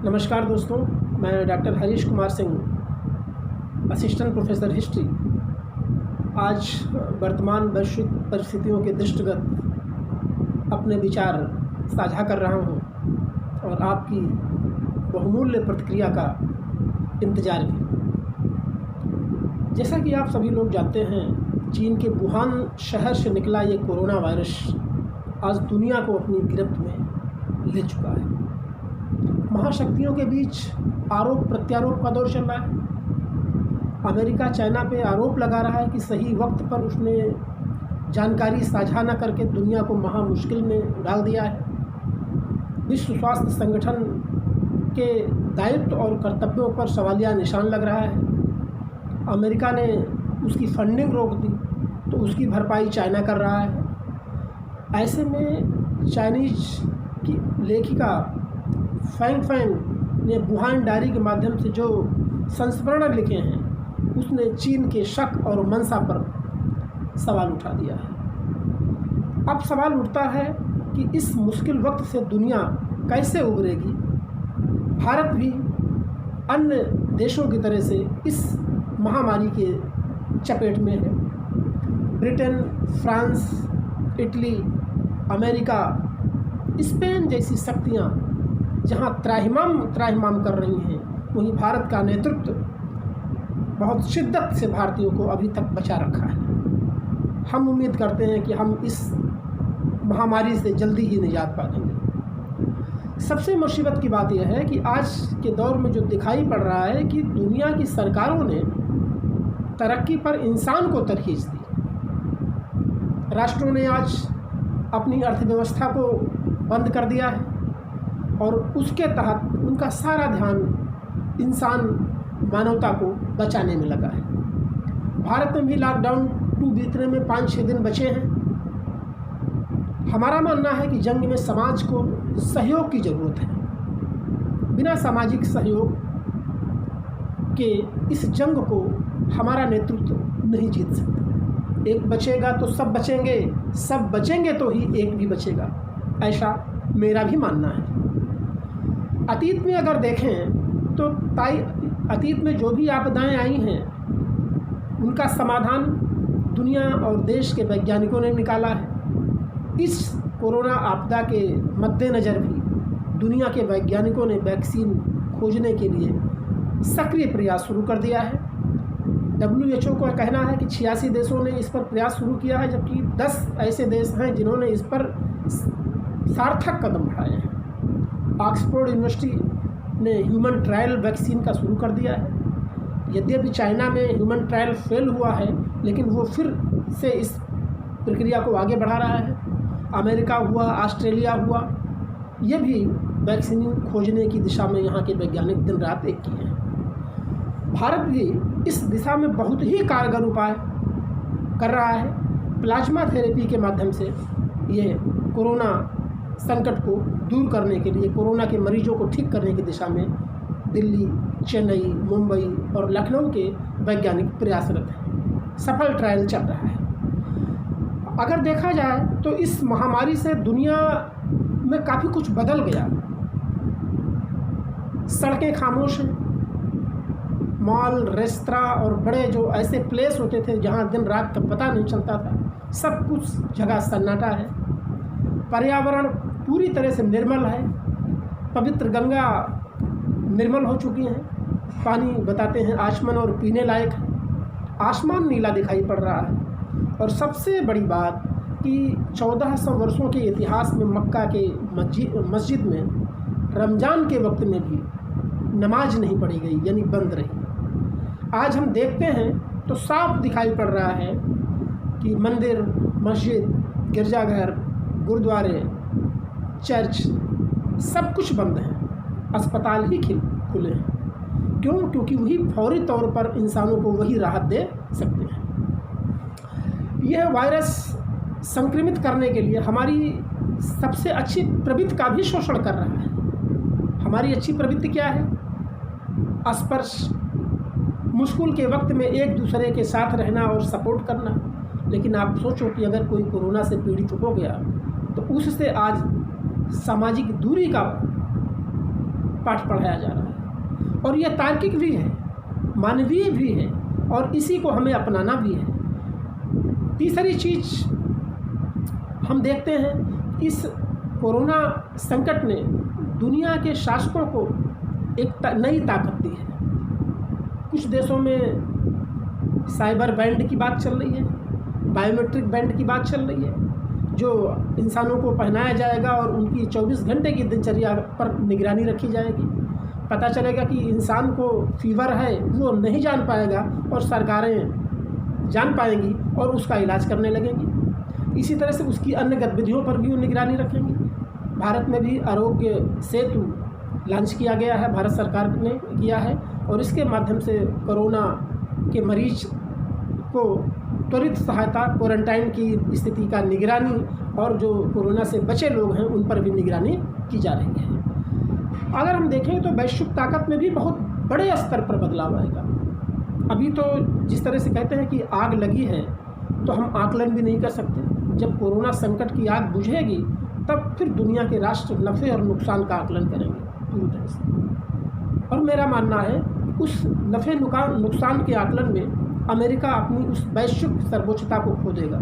नमस्कार दोस्तों, मैं doctor Harish Kumar Singh, assistant professor history. आज वर्तमान वैश्विक परिस्थितियों के दृष्टिगत अपने विचार साझा कर रहा हूं और आपकी बहुमूल्य प्रतिक्रिया का इंतज़ार भी। जैसा कि आप सभी लोग जानते हैं, चीन के वुहान शहर से निकला ये कोरोना वायरस आज दुनिया को अपनी गिरफ्त में ले चुका है। महाशक्तियों के बीच आरोप प्रत्यारोप का दौर चल रहा है। अमेरिका चाइना पे आरोप लगा रहा है कि सही वक्त पर उसने जानकारी साझा न करके दुनिया को महा मुश्किल में डाल दिया है। विश्व स्वास्थ्य संगठन के दायित्व और कर्तव्यों पर सवालिया निशान लग रहा है। अमेरिका ने उसकी फंडिंग रोक दी तो उसकी भरपाई चाइना कर रहा है। ऐसे में चाइनीज की लेखिका फैंग ने वुहान डायरी के माध्यम से जो संस्मरण लिखे हैं, उसने चीन के शक और मंशा पर सवाल उठा दिया है। अब सवाल उठता है कि इस मुश्किल वक्त से दुनिया कैसे उभरेगी। भारत भी अन्य देशों की तरह से इस महामारी के चपेट में है। Britain, France, Italy, America, Spain जैसी शक्तियाँ जहाँ त्राहिमाम कर रही हैं, वहीं भारत का नेतृत्व बहुत शिद्दत से भारतीयों को अभी तक बचा रखा है। हम उम्मीद करते हैं कि हम इस महामारी से जल्दी ही निजात पा लेंगे। सबसे मुसीबत की बात यह है कि आज के दौर में जो दिखाई पड़ रहा है कि दुनिया की सरकारों ने तरक्की पर इंसान को तरजीह दी। राष्ट्रों ने आज अपनी अर्थव्यवस्था को बंद कर दिया है और उसके तहत उनका सारा ध्यान इंसान मानवता को बचाने में लगा है। भारत में भी लॉकडाउन 2 बीतने में 5-6 दिन बचे हैं। हमारा मानना है कि जंग में समाज को सहयोग की ज़रूरत है। बिना सामाजिक सहयोग के इस जंग को हमारा नेतृत्व नहीं जीत सकता। एक बचेगा तो सब बचेंगे, सब बचेंगे तो ही एक भी बचेगा, ऐसा मेरा भी मानना है। अतीत में अगर देखें तो अतीत में जो भी आपदाएं आई हैं, उनका समाधान दुनिया और देश के वैज्ञानिकों ने निकाला है। इस कोरोना आपदा के मद्देनज़र भी दुनिया के वैज्ञानिकों ने वैक्सीन खोजने के लिए सक्रिय प्रयास शुरू कर दिया है। WHO का कहना है कि 86 देशों ने इस पर प्रयास शुरू किया है, जबकि 10 ऐसे देश हैं जिन्होंने इस पर सार्थक कदम उठाए हैं। ऑक्सफोर्ड यूनिवर्सिटी ने ह्यूमन ट्रायल वैक्सीन का शुरू कर दिया है। यद्यपि चाइना में ह्यूमन ट्रायल फेल हुआ है, लेकिन वो फिर से इस प्रक्रिया को आगे बढ़ा रहा है। अमेरिका हुआ, ऑस्ट्रेलिया हुआ, ये भी वैक्सीन खोजने की दिशा में यहाँ के वैज्ञानिक दिन रात एक किए हैं। भारत भी इस दिशा में बहुत ही कारगर उपाय कर रहा है। प्लाज्मा थेरेपी के माध्यम से ये कोरोना संकट को दूर करने के लिए, कोरोना के मरीजों को ठीक करने की दिशा में दिल्ली, चेन्नई, मुंबई और लखनऊ के वैज्ञानिक प्रयासरत हैं। सफल ट्रायल चल रहा है। अगर देखा जाए तो इस महामारी से दुनिया में काफ़ी कुछ बदल गया। सड़कें खामोश हैं। मॉल, रेस्तरां और बड़े जो ऐसे प्लेस होते थे जहां दिन रात का पता नहीं चलता था, सब कुछ जगह सन्नाटा है। पर्यावरण पूरी तरह से निर्मल है। पवित्र गंगा निर्मल हो चुकी हैं। पानी बताते हैं आचमन और पीने लायक है। आसमान नीला दिखाई पड़ रहा है। और सबसे बड़ी बात कि 1400 वर्षों के इतिहास में मक्का के मस्जिद में रमज़ान के वक्त में भी नमाज नहीं पढ़ी गई, यानी बंद रही। आज हम देखते हैं तो साफ दिखाई पड़ रहा है कि मंदिर, मस्जिद, गिरजाघर, गुरुद्वारे, चर्च सब कुछ बंद हैं। अस्पताल ही खुले हैं। क्यों? क्योंकि वही फौरी तौर पर इंसानों को वही राहत दे सकते हैं। यह वायरस संक्रमित करने के लिए हमारी सबसे अच्छी प्रवृत्ति का भी शोषण कर रहा है। हमारी अच्छी प्रवृत्ति क्या है? स्पर्श, मुश्किल के वक्त में एक दूसरे के साथ रहना और सपोर्ट करना। लेकिन आप सोचो कि अगर कोई कोरोना से पीड़ित हो गया तो उससे आज सामाजिक दूरी का पाठ पढ़ाया जा रहा है, और यह तार्किक भी है, मानवीय भी है, और इसी को हमें अपनाना भी है। तीसरी चीज़ हम देखते हैं, इस कोरोना संकट ने दुनिया के शासकों को एक नई ताकत दी है। कुछ देशों में साइबर बैंड की बात चल रही है, बायोमेट्रिक बैंड की बात चल रही है, जो इंसानों को पहनाया जाएगा और उनकी 24 घंटे की दिनचर्या पर निगरानी रखी जाएगी। पता चलेगा कि इंसान को फीवर है, वो नहीं जान पाएगा और सरकारें जान पाएंगी और उसका इलाज करने लगेंगी। इसी तरह से उसकी अन्य गतिविधियों पर भी वो निगरानी रखेंगी। भारत में भी आरोग्य सेतु लॉन्च किया गया है, भारत सरकार ने किया है, और इसके माध्यम से कोरोना के मरीज को त्वरित सहायता, क्वारंटाइन की स्थिति का निगरानी, और जो कोरोना से बचे लोग हैं उन पर भी निगरानी की जा रही है। अगर हम देखें तो वैश्विक ताकत में भी बहुत बड़े स्तर पर बदलाव आएगा। अभी तो जिस तरह से कहते हैं कि आग लगी है, तो हम आकलन भी नहीं कर सकते। जब कोरोना संकट की आग बुझेगी तब फिर दुनिया के राष्ट्र नफ़े और नुकसान का आकलन करेंगे पूरी तरह से। और मेरा मानना है उस नफ़े नुकसान के आकलन में अमेरिका अपनी उस वैश्विक सर्वोच्चता को खो देगा।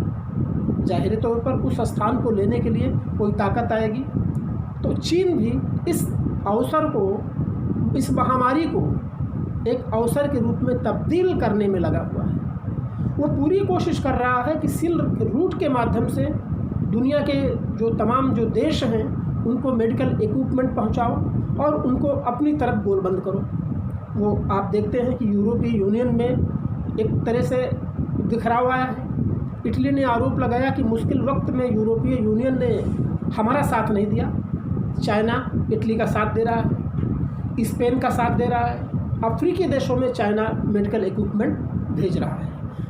जाहिर तौर पर उस स्थान को लेने के लिए कोई ताकत आएगी, तो चीन भी इस अवसर को, इस महामारी को एक अवसर के रूप में तब्दील करने में लगा हुआ है। वो पूरी कोशिश कर रहा है कि सिल्क रूट के माध्यम से दुनिया के जो तमाम जो देश हैं उनको मेडिकल इक्विपमेंट पहुंचाओ और उनको अपनी तरफ गोलबंद करो। वो आप देखते हैं कि यूरोपीय यूनियन में एक तरह से बिखराव आया है। इटली ने आरोप लगाया कि मुश्किल वक्त में यूरोपीय यूनियन ने हमारा साथ नहीं दिया। चाइना इटली का साथ दे रहा है, स्पेन का साथ दे रहा है, अफ्रीकी देशों में चाइना मेडिकल इक्विपमेंट भेज रहा है।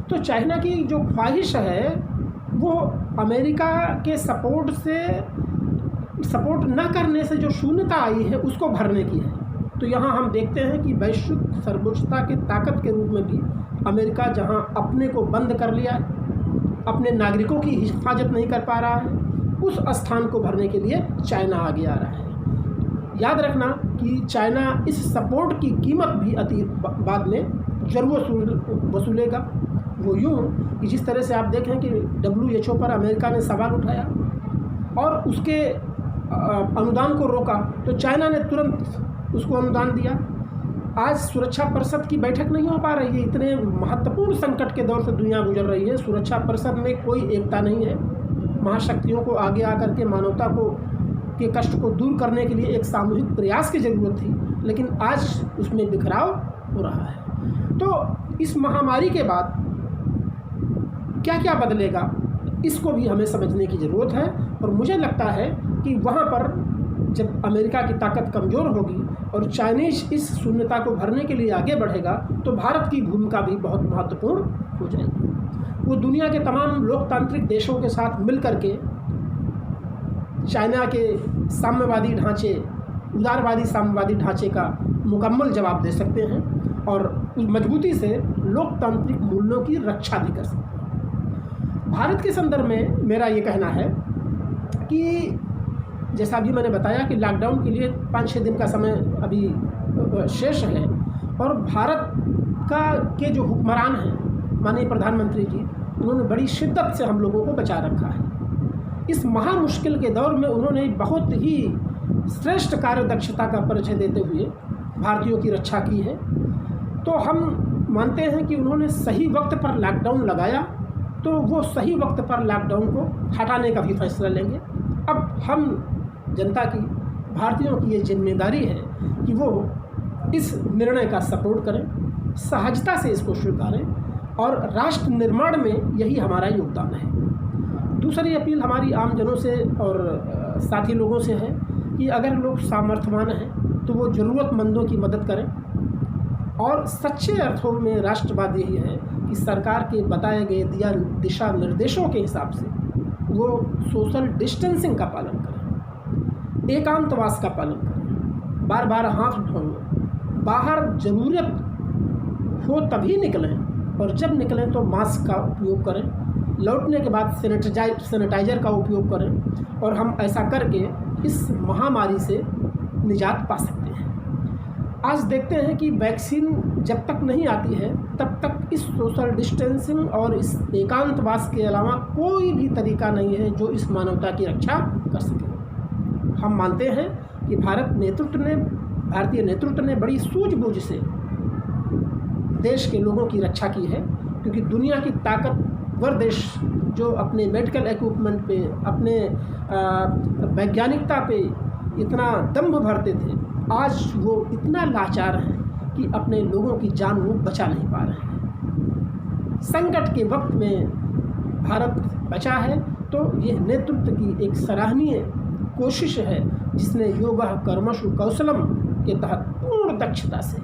तो चाइना की जो ख्वाहिश है वो अमेरिका के सपोर्ट न करने से जो शून्यता आई है उसको भरने की है। तो यहाँ हम देखते हैं कि वैश्विक सर्वोच्चता के ताकत के रूप में भी अमेरिका जहाँ अपने को बंद कर लिया है, अपने नागरिकों की हिफाजत नहीं कर पा रहा है, उस स्थान को भरने के लिए चाइना आगे आ रहा है। याद रखना कि चाइना इस सपोर्ट की कीमत भी बाद में जरूर वसूलेगा। वो यूँ कि जिस तरह से आप देखें कि WHO पर अमेरिका ने सवाल उठाया और उसके अनुदान को रोका, तो चाइना ने तुरंत उसको अनुदान दिया। आज सुरक्षा परिषद की बैठक नहीं हो पा रही है। इतने महत्वपूर्ण संकट के दौर से दुनिया गुजर रही है, सुरक्षा परिषद में कोई एकता नहीं है। महाशक्तियों को आगे आकर के मानवता को के कष्ट को दूर करने के लिए एक सामूहिक प्रयास की ज़रूरत थी, लेकिन आज उसमें बिखराव हो रहा है। तो इस महामारी के बाद क्या क्या बदलेगा, इसको भी हमें समझने की ज़रूरत है। और मुझे लगता है कि वहाँ पर जब अमेरिका की ताकत कमज़ोर होगी और चाइनीज़ इस शून्यता को भरने के लिए आगे बढ़ेगा, तो भारत की भूमिका भी बहुत महत्वपूर्ण हो जाएगी। वो दुनिया के तमाम लोकतांत्रिक देशों के साथ मिल कर के चाइना के साम्यवादी ढांचे, उदारवादी साम्यवादी ढांचे का मुकम्मल जवाब दे सकते हैं और मजबूती से लोकतांत्रिक मूल्यों की रक्षा भी कर सकते हैं। भारत के संदर्भ में मेरा ये कहना है कि जैसा अभी मैंने बताया कि लॉकडाउन के लिए 5-6 दिन का समय अभी शेष है, और भारत के जो हुक्मरान हैं, माननीय प्रधानमंत्री जी, उन्होंने बड़ी शिद्दत से हम लोगों को बचा रखा है। इस महामुश्किल के दौर में उन्होंने बहुत ही श्रेष्ठ कार्यदक्षता का परिचय देते हुए भारतीयों की रक्षा की है। तो हम मानते हैं कि उन्होंने सही वक्त पर लॉकडाउन लगाया, तो वो सही वक्त पर लॉकडाउन को हटाने का भी फैसला लेंगे। अब हम जनता की, भारतीयों की ये जिम्मेदारी है कि वो इस निर्णय का सपोर्ट करें, सहजता से इसको स्वीकारें, और राष्ट्र निर्माण में यही हमारा योगदान है। दूसरी अपील हमारी आम जनों से और साथी लोगों से है कि अगर लोग सामर्थ्यवान हैं तो वो ज़रूरतमंदों की मदद करें। और सच्चे अर्थों में राष्ट्रवाद यही है कि सरकार के बताए गए दिशा निर्देशों के हिसाब से वो सोशल डिस्टेंसिंग का पालन करें, एकांतवास का पालन करें, बार बार हाथ धोएं, बाहर ज़रूरत हो तभी निकलें, और जब निकलें तो मास्क का उपयोग करें, लौटने के बाद सैनिटाइज़र का उपयोग करें, और हम ऐसा करके इस महामारी से निजात पा सकते हैं। आज देखते हैं कि वैक्सीन जब तक नहीं आती है तब तक इस सोशल डिस्टेंसिंग और इस एकांतवास के अलावा कोई भी तरीका नहीं है जो इस मानवता की रक्षा कर सके। हम मानते हैं कि भारतीय नेतृत्व ने बड़ी सूझबूझ से देश के लोगों की रक्षा की है, क्योंकि दुनिया की ताकतवर देश जो अपने मेडिकल इक्विपमेंट पे, अपने वैज्ञानिकता पे इतना दंभ भरते थे, आज वो इतना लाचार हैं कि अपने लोगों की जान वो बचा नहीं पा रहे हैं। संकट के वक्त में भारत बचा है तो यह नेतृत्व की एक सराहनीय कोशिश है, जिसने योगः कर्मसु कौशलम के तहत पूर्ण दक्षता से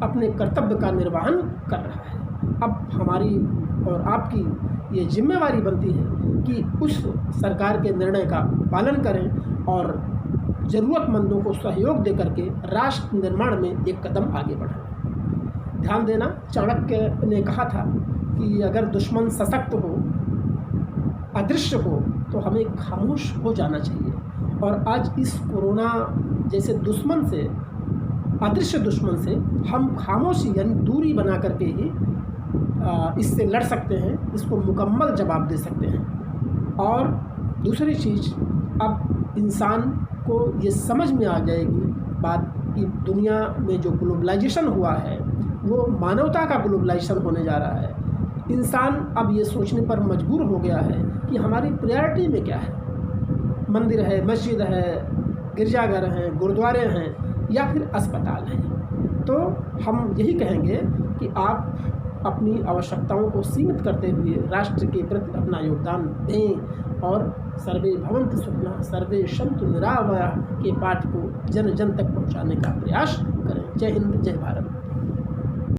अपने कर्तव्य का निर्वहन कर रहा है। अब हमारी और आपकी ये जिम्मेवारी बनती है कि उस सरकार के निर्णय का पालन करें और ज़रूरतमंदों को सहयोग दे करके राष्ट्र निर्माण में एक कदम आगे बढ़ाएं। ध्यान देना, चाणक्य ने कहा था कि अगर दुश्मन सशक्त हो, अदृश्य हो, तो हमें खामोश हो जाना चाहिए। और आज इस कोरोना जैसे दुश्मन से, अदृश्य दुश्मन से हम खामोशी यानी दूरी बना करके ही इससे लड़ सकते हैं, इसको मुकम्मल जवाब दे सकते हैं। और दूसरी चीज़, अब इंसान को ये समझ में आ जाएगी बात कि दुनिया में जो ग्लोबलाइजेशन हुआ है वो मानवता का ग्लोबलाइजेशन होने जा रहा है। इंसान अब ये सोचने पर मजबूर हो गया है कि हमारी प्रायोरिटी में क्या है। मंदिर है, मस्जिद है, गिरजाघर हैं, गुरुद्वारे हैं या फिर अस्पताल हैं। तो हम यही कहेंगे कि आप अपनी आवश्यकताओं को सीमित करते हुए राष्ट्र के प्रति अपना योगदान दें और सर्वे भवन्तु सुखिनः सर्वे सन्तु निरामयाः के पाठ को जन जन तक पहुंचाने का प्रयास करें। जय हिंद, जय भारत।